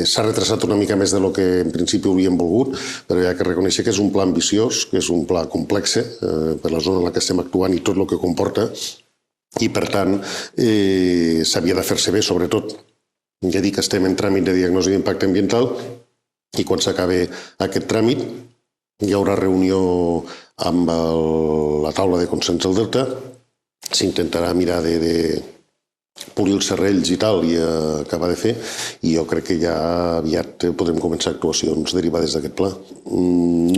S'ha retrasat una mica més del que en principi hauríem volgut, però hi ha que reconèixer que és un pla ambiciós, que és un pla complex per la zona en la que estem actuant i tot el que comporta, i per tant s'havia de fer-se bé, sobretot. Ja dic que estem en tràmit de diagnosi d'impacte ambiental i quan s'acabi aquest tràmit hi haurà reunió amb la taula de consens del Delta, s'intentarà mirar de polir els serrells i tal i acabar de fer, i jo crec que ja aviat podrem començar actuacions derivades d'aquest pla.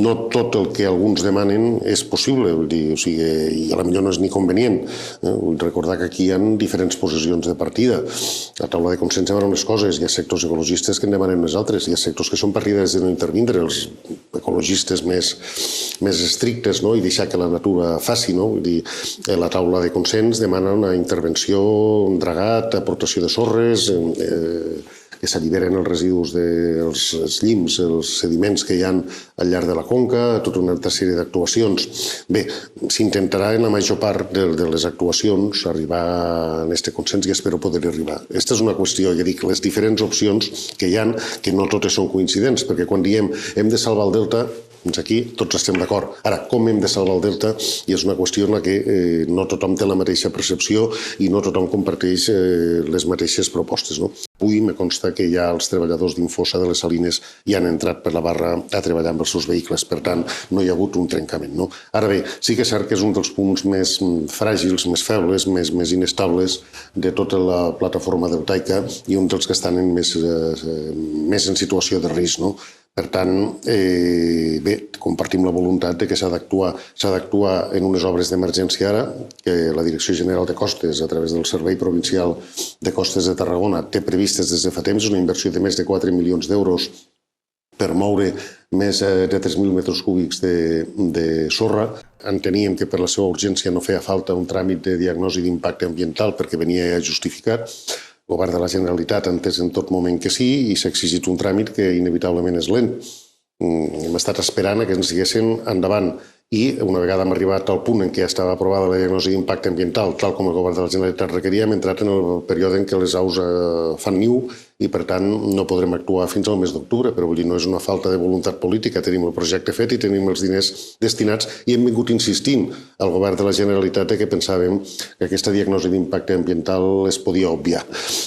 No tot el que alguns demanen és possible, vull dir, o sigui, i a la millor no és ni convenient. Vull recordar que aquí hi ha diferents posicions de partida. A la taula de consens hi ha unes coses, hi ha sectors ecologistes que en demanen més altres, hi ha sectors que són partidaris de no intervindre, els ecologistes més estrictes, no? I deixar que la natura faci, no? Vull dir, la taula de consens demana una intervenció dragat, aportació de sorres, que s'alliberen els residus dels llims, els sediments que hi ha al llarg de la conca, tota una altra sèrie d'actuacions. Bé, s'intentarà en la major part de les actuacions arribar a aquest consens i espero poder arribar. Aquesta és una qüestió, ja dic, les diferents opcions que hi ha, que no totes són coincidents, perquè quan diem hem de salvar el delta, fins aquí tots estem d'acord. Ara, com hem de salvar el delta? I és una qüestió en la que no tothom té la mateixa percepció i no tothom comparteix les mateixes propostes. Avui me consta que ja els treballadors d'Infosa de les Salines ja han entrat per la barra a treballar amb els seus vehicles, per tant, no hi ha hagut un trencament. Ara bé, sí que és cert que és un dels punts més fràgils, més febles, més inestables de tota la plataforma deltaica i un dels que estan més en situació de risc. Per tant, bé, compartim la voluntat de que s'ha d'actuar en unes obres d'emergència ara, que la Direcció General de Costes, a través del Servei Provincial de Costes de Tarragona, té previstes des de fa temps una inversió de més de 4 milions d'euros per moure més de 3.000 metres cúbics de sorra. Enteníem que per la seva urgència no feia falta un tràmit de diagnosi d'impacte ambiental perquè venia ja justificat. El govern de la Generalitat ha entès en tot moment que sí i s'ha exigit un tràmit que inevitablement és lent. Hem estat esperant que ens diguessin endavant i una vegada hem arribat al punt en què ja estava aprovada la diagnosi d'impacte ambiental, tal com el govern de la Generalitat requeria, hem entrat en el període en què les aus fan niu i per tant no podrem actuar fins al mes d'octubre, però vull dir, no és una falta de voluntat política, tenim el projecte fet i tenim els diners destinats i hem vingut insistint al govern de la Generalitat que pensàvem que aquesta diagnosi d'impacte ambiental es podia obviar.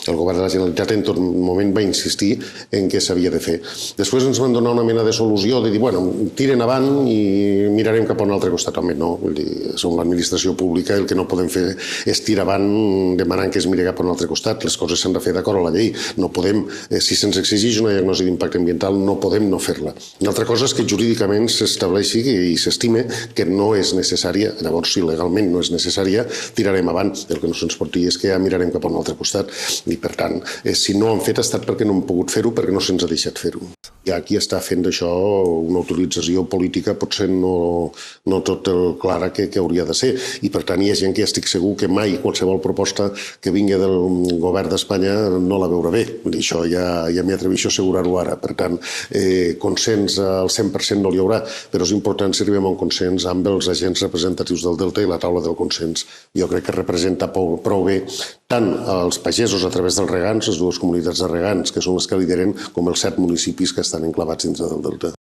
El govern de la Generalitat en tot moment va insistir en què s'havia de fer. Després ens van donar una mena de solució de dir, bueno, tiren avant i mirarem cap a un altre costat. Home, no, vull dir, som l'administració pública, el que no podem fer és tirar avant demanant que es miri cap a un altre costat. Les coses s'han de fer d'acord a la llei. No podem, si se'ns exigeix una diagnosi d'impacte ambiental, no podem no fer-la. Una altra cosa és que jurídicament s'estableixi i s'estime que no és necessària, llavors si legalment no és necessària, tirarem avant. El que no se'ns pot dir és que ja mirarem cap a un altre costat i per tant, si no han fet ha estat perquè no hem pogut fer-ho, perquè no se'ns ha deixat fer-ho. I aquí està fent d'això una utilització política potser no tot el clara que hauria de ser i per tant hi ha gent que ja estic segur que mai qualsevol proposta que vingui del govern d'Espanya no la veurà bé. Això ja m'hi atreveixo a assegurar-ho ara. Per tant, consens al 100% no hi haurà, però és important si arribem a un consens amb els agents representatius del Delta i la taula del consens. Jo crec que representa prou bé tant els pagesos a través dels regants, les dues comunitats de regants, que són les que lideren, com els 7 municipis que estan enclavats dintre del Delta.